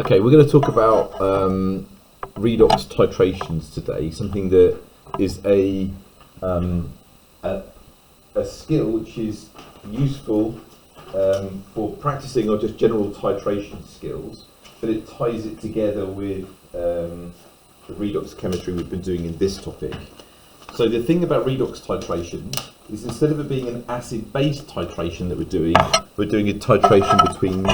Okay, we're going to talk about redox titrations today, something that is a skill which is useful for practicing or just general titration skills, but it ties it together with the redox chemistry we've been doing in this topic. So the thing about redox titration is, instead of it being an acid-base titration that we're doing a titration between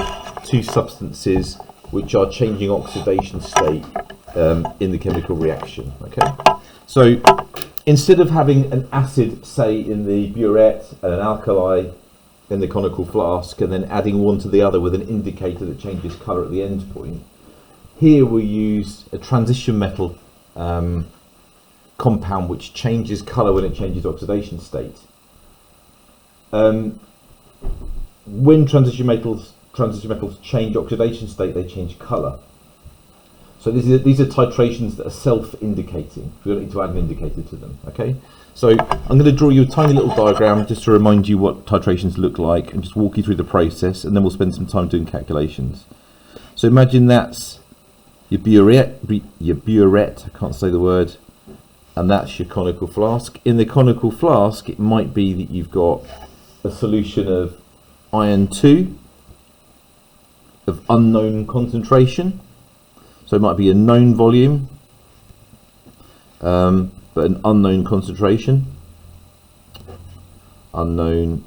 two substances which are changing oxidation state in the chemical reaction. Okay, so instead of having an acid, say, in the burette and an alkali in the conical flask, and then adding one to the other with an indicator that changes colour at the end point, here we use a transition metal compound which changes colour when it changes oxidation state. When transition metals change oxidation state, they change colour. So these are titrations that are self-indicating. We don't need to add an indicator to them. Okay, so I'm going to draw you a tiny little diagram just to remind you what titrations look like, and just walk you through the process, and then we'll spend some time doing calculations. So imagine that's your burette, I can't say the word, and that's your conical flask. In the conical flask, it might be that you've got a solution of iron 2 of unknown concentration. So it might be a known volume, but an unknown concentration, unknown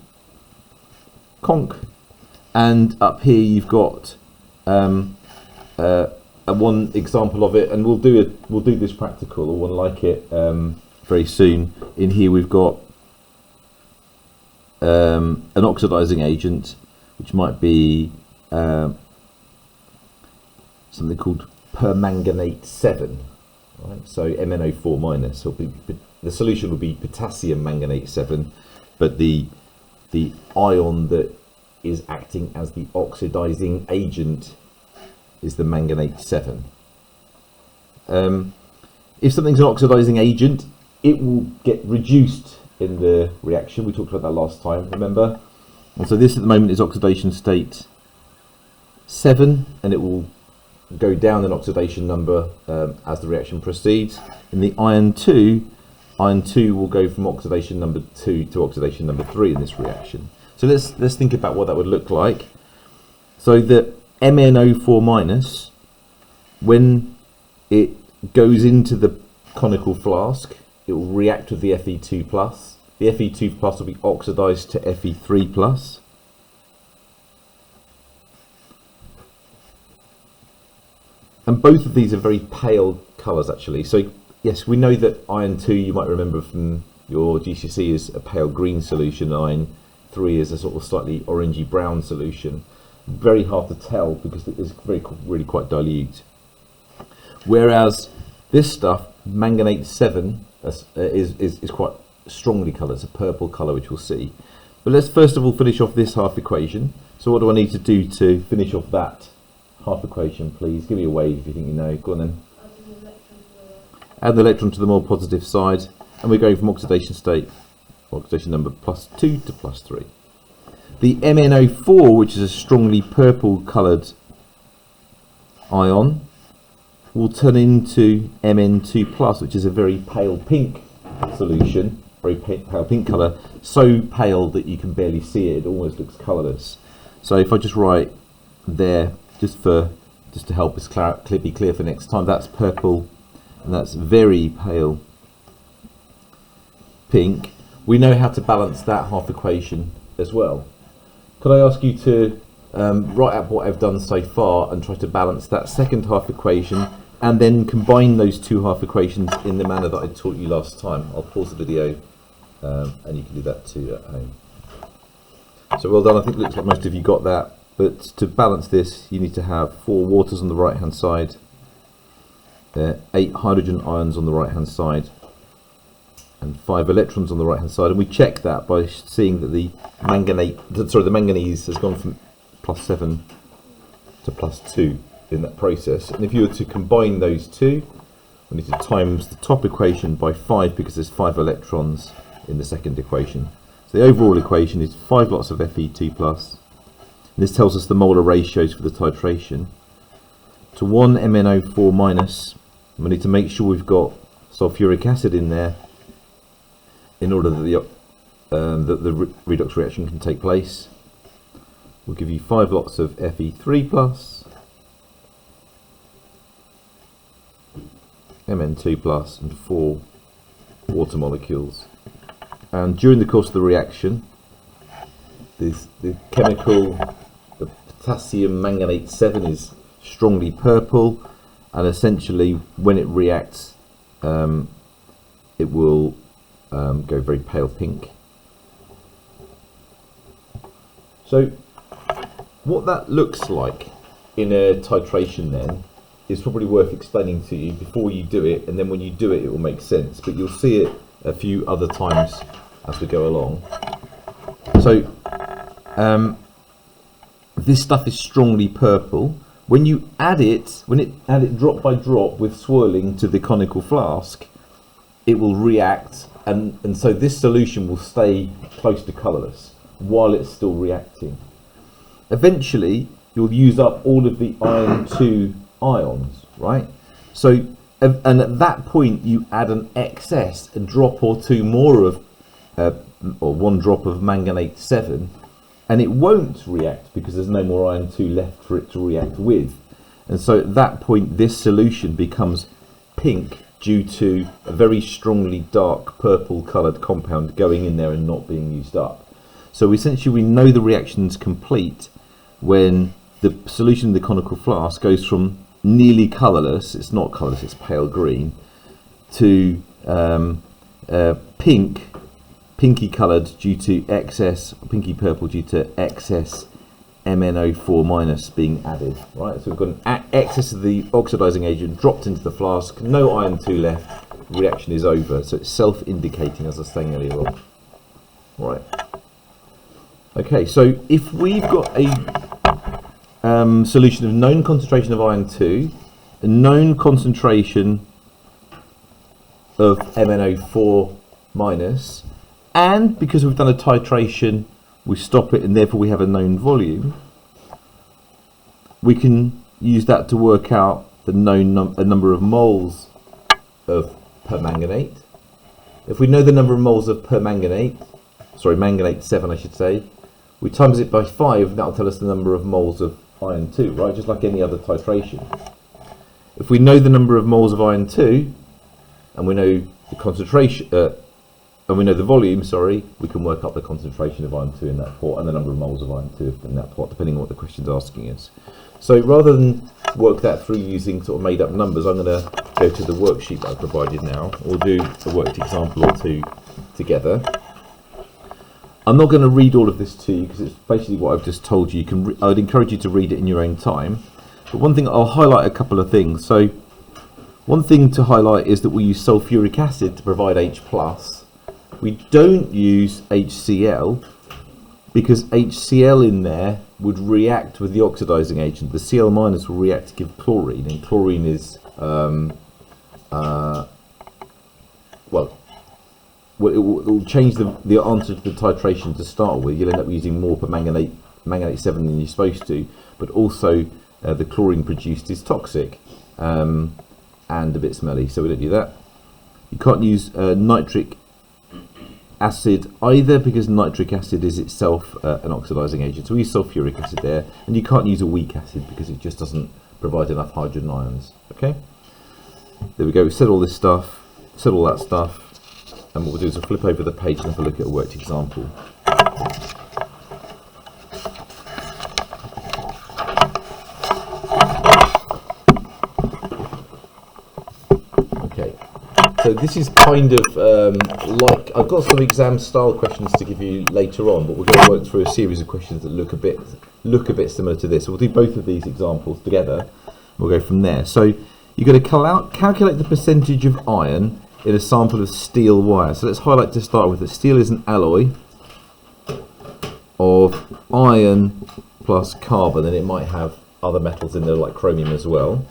conc. And up here you've got one example of it, and we'll do this practical, or one like it, very soon. In here we've got an oxidizing agent, which might be something called permanganate 7, right? So MnO4 minus. So the solution would be potassium manganate 7, but the ion that is acting as the oxidizing agent is the manganate 7. If something's an oxidizing agent, it will get reduced in the reaction. We talked about that last time, remember? And so this at the moment is oxidation state 7, and it will go down in oxidation number as the reaction proceeds. In the iron 2 will go from oxidation number 2 to oxidation number 3 in this reaction. So let's think about what that would look like. So the MnO4 minus, when it goes into the conical flask, it will react with the Fe2 plus. The Fe2 plus will be oxidized to Fe3 plus. And both of these are very pale colours, actually. So yes, we know that iron 2, you might remember from your GCSE, is a pale green solution. Iron 3 is a sort of slightly orangey brown solution. Very hard to tell because it is really quite dilute. Whereas this stuff, manganate 7, is quite strongly coloured. It's a purple colour, which we'll see. But let's first of all finish off this half equation. So what do I need to do to finish off that half equation, please? Give me a wave if you think you know. Go on then. Add the electron to the more positive side, and we're going from oxidation state, oxidation number +2 to +3. The MnO4, which is a strongly purple coloured ion, will turn into Mn2 plus, which is a very pale pink solution, very pale pink colour, so pale that you can barely see it. It almost looks colourless. So if I just write there, just to help us be clear for next time, that's purple, and that's very pale pink. We know how to balance that half equation as well. Could I ask you to write out what I've done so far and try to balance that second half equation, and then combine those two half equations in the manner that I taught you last time? I'll pause the video and you can do that too at home. So well done. I think it looks like most of you got that. But to balance this, you need to have 4 waters on the right hand side, 8 hydrogen ions on the right hand side, and 5 electrons on the right hand side. And we check that by seeing that the manganese has gone from +7 to +2 in that process. And if you were to combine those two, we need to times the top equation by 5, because there's 5 electrons in the second equation. So the overall equation is 5 lots of Fe2 plus. And this tells us the molar ratios for the titration. to 1 MnO4 minus. We need to make sure we've got sulfuric acid in there in order that the redox reaction can take place. We'll give you 5 lots of Fe3 plus, Mn2 plus, and 4 water molecules. And during the course of the reaction, the chemical, the potassium manganate 7 is strongly purple, and essentially when it reacts it will go very pale pink. So what that looks like in a titration then is probably worth explaining to you before you do it, and then when you do it, it will make sense, but you'll see it a few other times as we go along. So this stuff is strongly purple. When you add it, add it drop by drop with swirling to the conical flask, it will react, and so this solution will stay close to colourless while it's still reacting. Eventually, you'll use up all of the iron 2 ions, right? So, and at that point, you add an excess, a drop or two more of, or 1 drop of manganate 7, and it won't react because there's no more iron 2 left for it to react with. And so at that point, this solution becomes pink due to a very strongly dark purple coloured compound going in there and not being used up. So essentially, we know the reaction's complete when the solution in the conical flask goes from nearly colourless, it's not colourless, it's pale green, to pinky coloured due to excess, pinky purple due to excess MnO4 minus being added, right? So we've got an excess of the oxidizing agent dropped into the flask, no iron 2 left, reaction is over. So it's self-indicating, as I was saying earlier on. Right. Okay, so if we've got a solution of known concentration of iron 2, a known concentration of MnO4 minus, and because we've done a titration, we stop it and therefore we have a known volume, we can use that to work out the known number of moles of permanganate. If we know the number of moles of permanganate, sorry, manganate 7 I should say, we times it by 5, that'll tell us the number of moles of iron 2, right? Just like any other titration. If we know the number of moles of iron 2, and we know the concentration, and we know the volume, sorry, we can work up the concentration of iron 2 in that pot and the number of moles of iron 2 in that pot, depending on what the question's asking us. So rather than work that through using sort of made up numbers, I'm going to go to the worksheet that I provided now. We'll do a worked example or two together. I'm not going to read all of this to you because it's basically what I've just told you. I'd encourage you to read it in your own time. But one thing, I'll highlight a couple of things. So one thing to highlight is that we use sulfuric acid to provide H+. We don't use HCl because HCl in there would react with the oxidizing agent. The Cl- will react to give chlorine, and chlorine is well, it will change the answer to the titration to start with. You'll end up using more permanganate 7 than you're supposed to, but also the chlorine produced is toxic and a bit smelly, so we don't do that. You can't use nitric acid either because nitric acid is itself an oxidizing agent, so we use sulfuric acid there, and you can't use a weak acid because it just doesn't provide enough hydrogen ions. Okay, there we go. We said all this stuff, said all that stuff. And what we'll do is we'll flip over the page and have a look at a worked example. Okay, so this is kind of like, I've got some exam style questions to give you later on, but we're going to work through a series of questions that look a bit similar to this. So we'll do both of these examples together. We'll go from there. So you've got to calculate the percentage of iron in a sample of steel wire. So let's highlight to start with that steel is an alloy of iron plus carbon, and it might have other metals in there like chromium as well.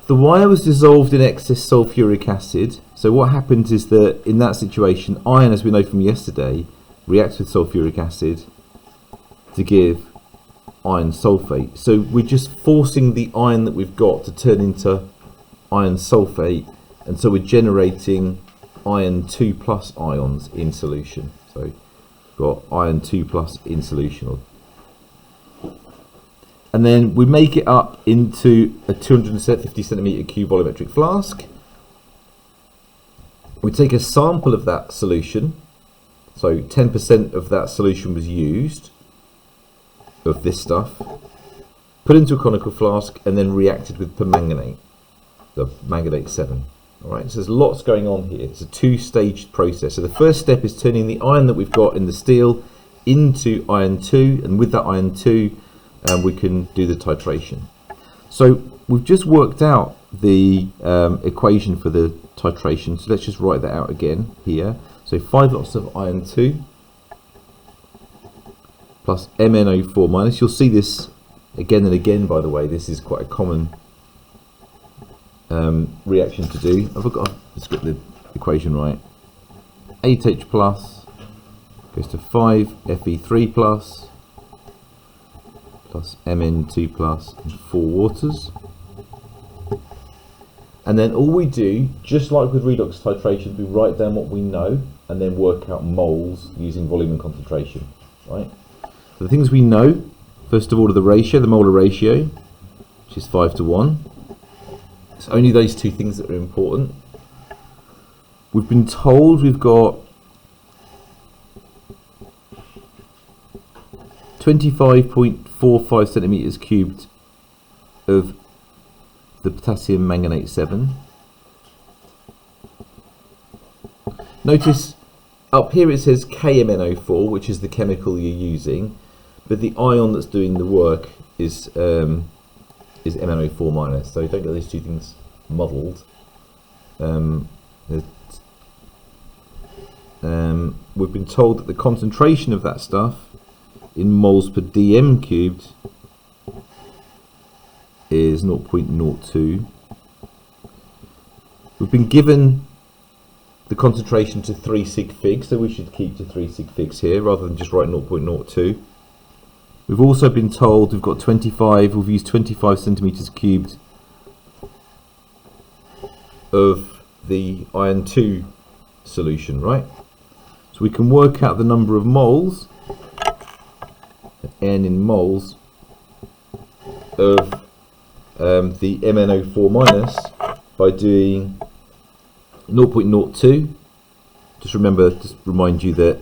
The wire was dissolved in excess sulfuric acid. So what happens is that in that situation, iron, as we know from yesterday, reacts with sulfuric acid to give iron sulfate. So we're just forcing the iron that we've got to turn into iron sulfate, and so we're generating iron 2 plus ions in solution. So we've got iron 2 plus in solution. And then we make it up into a 250 centimeter cube volumetric flask. We take a sample of that solution, so 10% of that solution was used, of this stuff, put into a conical flask, and then reacted with permanganate, the manganate 7. Alright, so there's lots going on here. It's a two-staged process. So the first step is turning the iron that we've got in the steel into iron 2, and with that iron 2, we can do the titration. So we've just worked out the equation for the titration, so let's just write that out again here. So 5 lots of iron 2 plus MnO4 minus. You'll see this again and again, by the way. This is quite a common reaction to do. Let's get the equation right. 8H plus goes to 5 Fe3 plus Mn2 plus and 4 waters. And then all we do, just like with redox titration, we write down what we know and then work out moles using volume and concentration, right? So the things we know, first of all, are the ratio, the molar ratio, which is 5 to 1. It's only those two things that are important. We've been told we've got 25.45 centimeters cubed of the potassium manganate 7. Notice up here it says KMnO4, which is the chemical you're using, but the ion that's doing the work is MnO4 minus. So don't get these two things muddled. We've been told that the concentration of that stuff in moles per dm cubed is 0.02. We've been given the concentration to 3 sig figs, so we should keep to 3 sig figs here rather than just write 0.02. We've also been told we've got 25, we've used 25 centimeters cubed of the iron 2 solution, right? So we can work out the number of moles, N in moles, of the MnO4 minus by doing 0.02. Just remember, just remind you that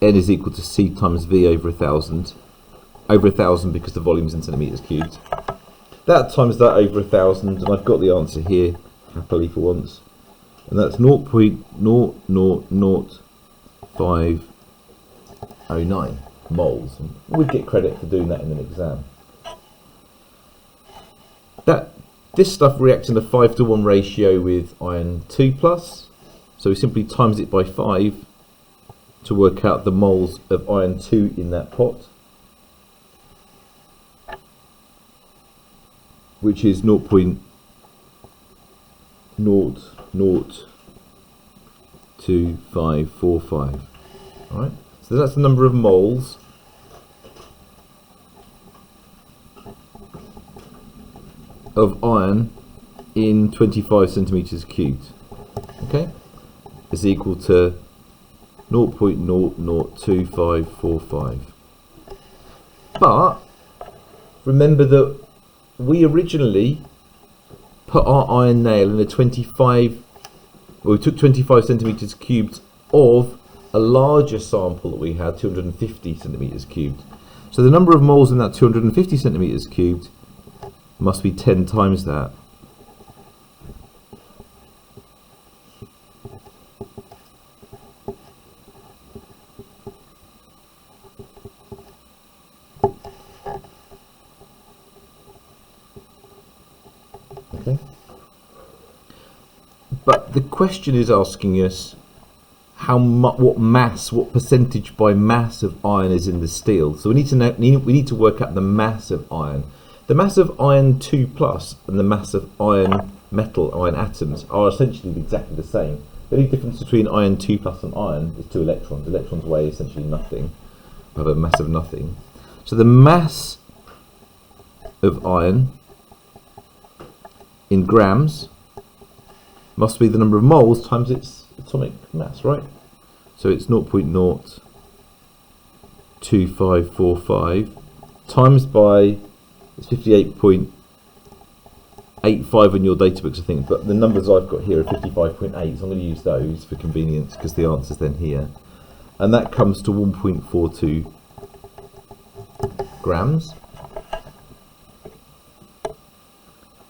N is equal to C times V over 1,000. Over 1,000 because the volume's in centimeters cubed. That times that over 1,000, and I've got the answer here, happily for once. And that's 0.00509 moles. We'd get credit for doing that in an exam. This stuff reacts in a 5 to 1 ratio with iron 2 plus, so we simply times it by 5 to work out the moles of iron 2 in that pot, which is 0.00255. Alright, so that's the number of moles of iron in 25 centimeters cubed. Okay, is equal to 0.002545. But remember that we originally put our iron nail in a 25, well, we took 25 centimeters cubed of a larger sample that we had, 250 centimeters cubed. So the number of moles in that 250 centimeters cubed must be 10 times that. Okay. But the question is asking us how much, what mass, what percentage by mass of iron is in the steel. So we need to know, we need to work out the mass of iron. The mass of iron 2 plus and the mass of iron metal, iron atoms, are essentially exactly the same. The only difference between iron 2 plus and iron is 2 electrons. Electrons weigh essentially nothing, have a mass of nothing. So the mass of iron in grams must be the number of moles times its atomic mass, right? So it's 0.02545 times by, it's 58.85 in your data books, I think, but the numbers I've got here are 55.8, so I'm going to use those for convenience because the answer's then here. And that comes to 1.42 grams.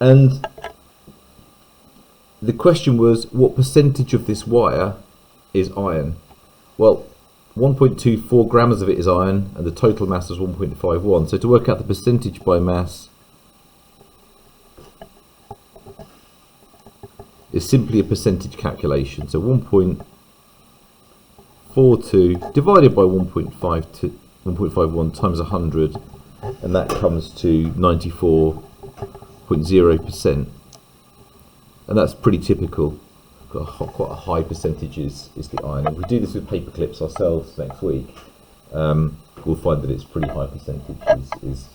And the question was, what percentage of this wire is iron? Well, 1.24 grams of it is iron, and the total mass is 1.51. So to work out the percentage by mass is simply a percentage calculation. So 1.42 divided by 1.51 times 100, and that comes to 94.0%. And that's pretty typical. Quite a high percentage is the iron. If we do this with paper clips ourselves next week, we'll find that it's pretty high percentage is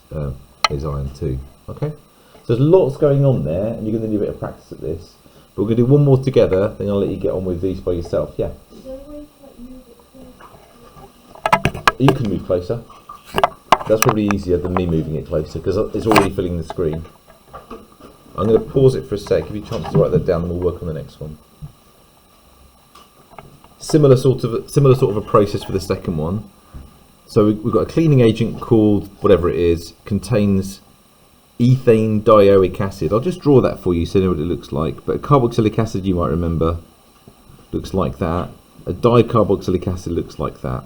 iron too. Okay, so there's lots going on there, and you're going to need a bit of practice at this. But we're going to do one more together, then I'll let you get on with these by yourself. Yeah. Is there a way to like move it closer? You can move closer. That's probably easier than me moving it closer because it's already filling the screen. I'm going to pause it for a sec, give you a chance to write that down, and we'll work on the next one. Similar sort of a process for the second one. So we've got a cleaning agent called whatever it is, contains ethane dioic acid. I'll just draw that for you so you know what it looks like. But carboxylic acid, you might remember, looks like that. A dicarboxylic acid looks like that.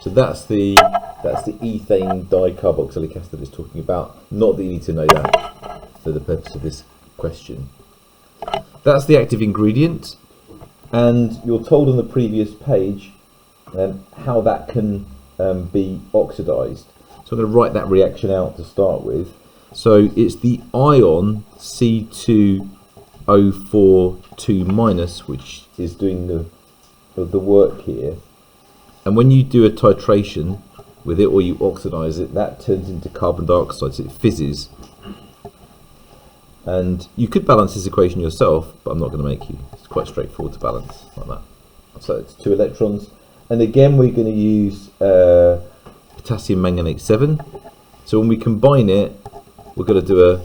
So that's the ethane dicarboxylic acid that it's talking about. Not that you need to know that for the purpose of this question. That's the active ingredient, and you're told on the previous page how that can be oxidized. So I'm going to write that reaction out to start with. So it's the ion C2O42-, which is doing the work here. And when you do a titration with it, or you oxidize it, that turns into carbon dioxide, so it fizzes. And you could balance this equation yourself, but I'm not going to make you. It's quite straightforward to balance like that. So it's 2 electrons. And again, we're going to use potassium manganate 7. So when we combine it, we're going to do a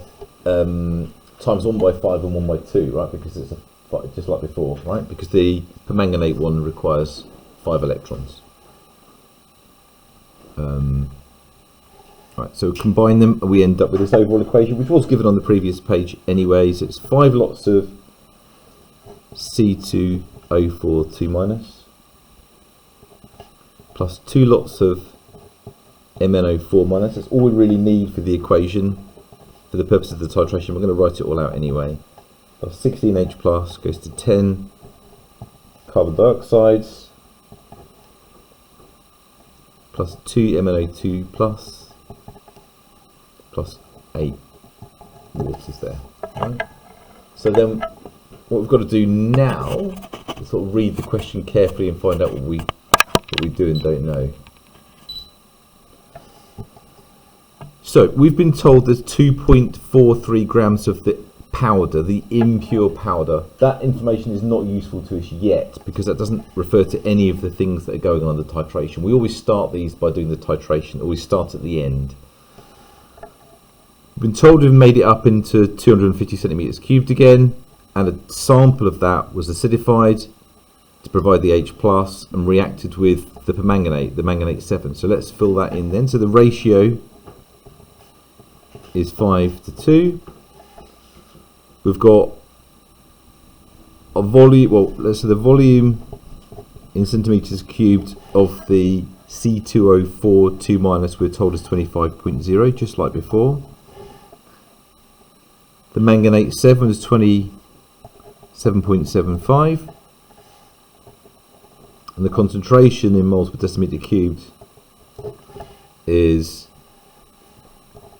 times 1 by 5 and 1 by 2, right? Because it's just like before, right? Because the permanganate one requires 5 electrons. Right, so combine them and we end up with this overall equation, which was given on the previous page anyway. So it's 5 lots of C2O42- plus 2 lots of MnO4-. That's all we really need for the equation for the purpose of the titration. We're going to write it all out anyway. Plus 16H plus goes to 10 carbon dioxides plus 2 MnO2 plus 8 waters there. Right? So then what we've got to do now is sort of read the question carefully and find out what we do and don't know. So we've been told there's 2.43 grams of the powder, the impure powder. That information is not useful to us yet because that doesn't refer to any of the things that are going on in the titration. We always start these by doing the titration, or we start at the end. We've been told we've made it up into 250 centimeters cubed again, and a sample of that was acidified to provide the H plus and reacted with the permanganate, the manganate 7. So let's fill that in then. So the ratio is 5:2. We've got a volume, well, let's say the volume in centimeters cubed of the C2O42- we're told is 25.0, just like before. The manganate 7 is 27.75. And the concentration in moles per decimeter cubed is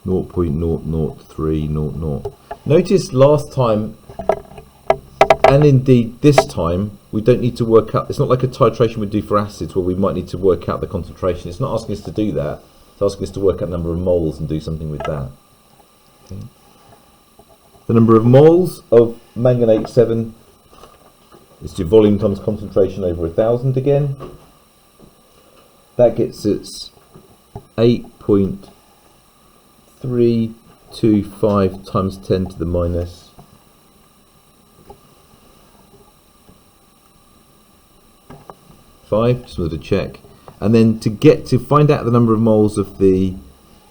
0.00300. Notice last time, and indeed this time, we don't need to work out, it's not like a titration we do for acids where we might need to work out the concentration. It's not asking us to do that. It's asking us to work out the number of moles and do something with that. Okay. The number of moles of manganate 7 is your volume times concentration over 1,000 again. That gets us 8.325 times 10 to the minus 5. Just wanted to check. And then to find out the number of moles of the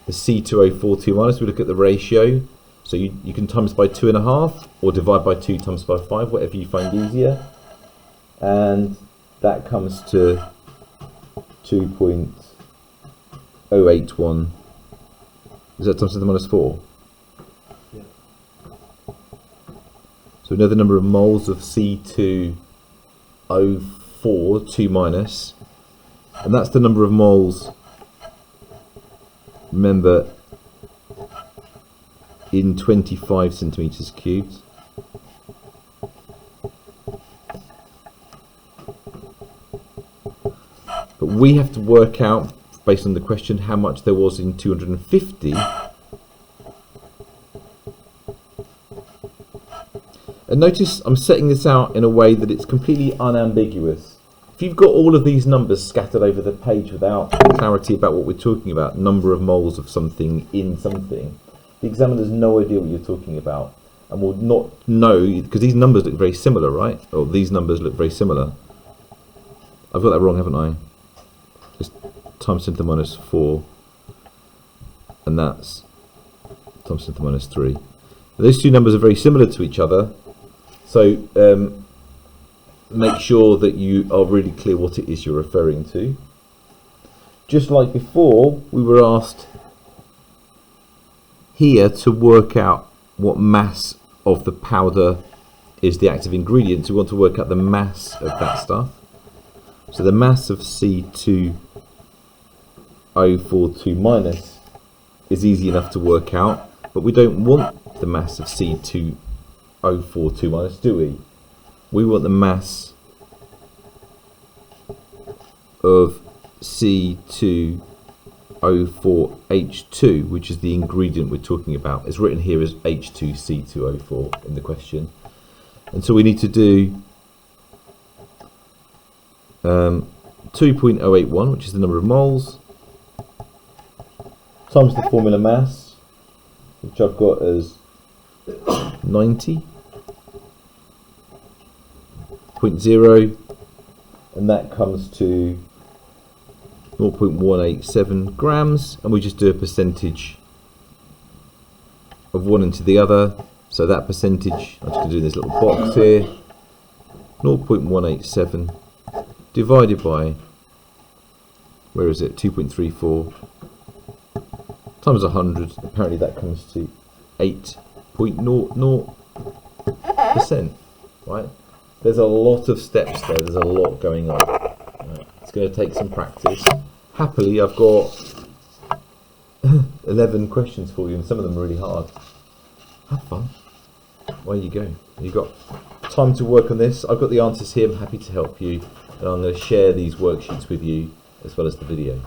C2O42 minus, we look at the ratio. So you can times by 2.5 or divide by 2 times by 5, whatever you find easier. And that comes to 2.081. Is that times 10 to the minus 4? Yeah. So we know the number of moles of C2O4, 2 minus. And that's the number of moles, remember, in 25 centimeters cubed. But we have to work out, based on the question, how much there was in 250. And notice I'm setting this out in a way that it's completely unambiguous. If you've got all of these numbers scattered over the page without clarity about what we're talking about, number of moles of something in something, the examiner has no idea what you're talking about and will not know, because these numbers look very similar, right? Or these numbers look very similar. I've got that wrong, haven't I? It's times 10 to the minus 4, and that's times 10 to the minus 3. Those two numbers are very similar to each other, so make sure that you are really clear what it is you're referring to. Just like before, we were asked here to work out what mass of the powder is the active ingredient. So we want to work out the mass of that stuff. So the mass of C2O42 minus is easy enough to work out, but we don't want the mass of C2O42 minus, do we? We want the mass of C2O4H2, which is the ingredient we're talking about. It's written here as H2C2O4 in the question. And so we need to do 2.081, which is the number of moles, times the formula mass, which I've got as 90.0, and that comes to 0.187 grams, and we just do a percentage of one into the other. So that percentage, I'm just going to do this little box here, 0.187 divided by, where is it, 2.34 times 100, apparently that comes to 8.00%, right? There's a lot of steps there, there's a lot going on. Right. It's going to take some practice. Happily, I've got 11 questions for you, and some of them are really hard. Have fun. Away you go. You've got time to work on this. I've got the answers here, I'm happy to help you, and I'm going to share these worksheets with you as well as the video.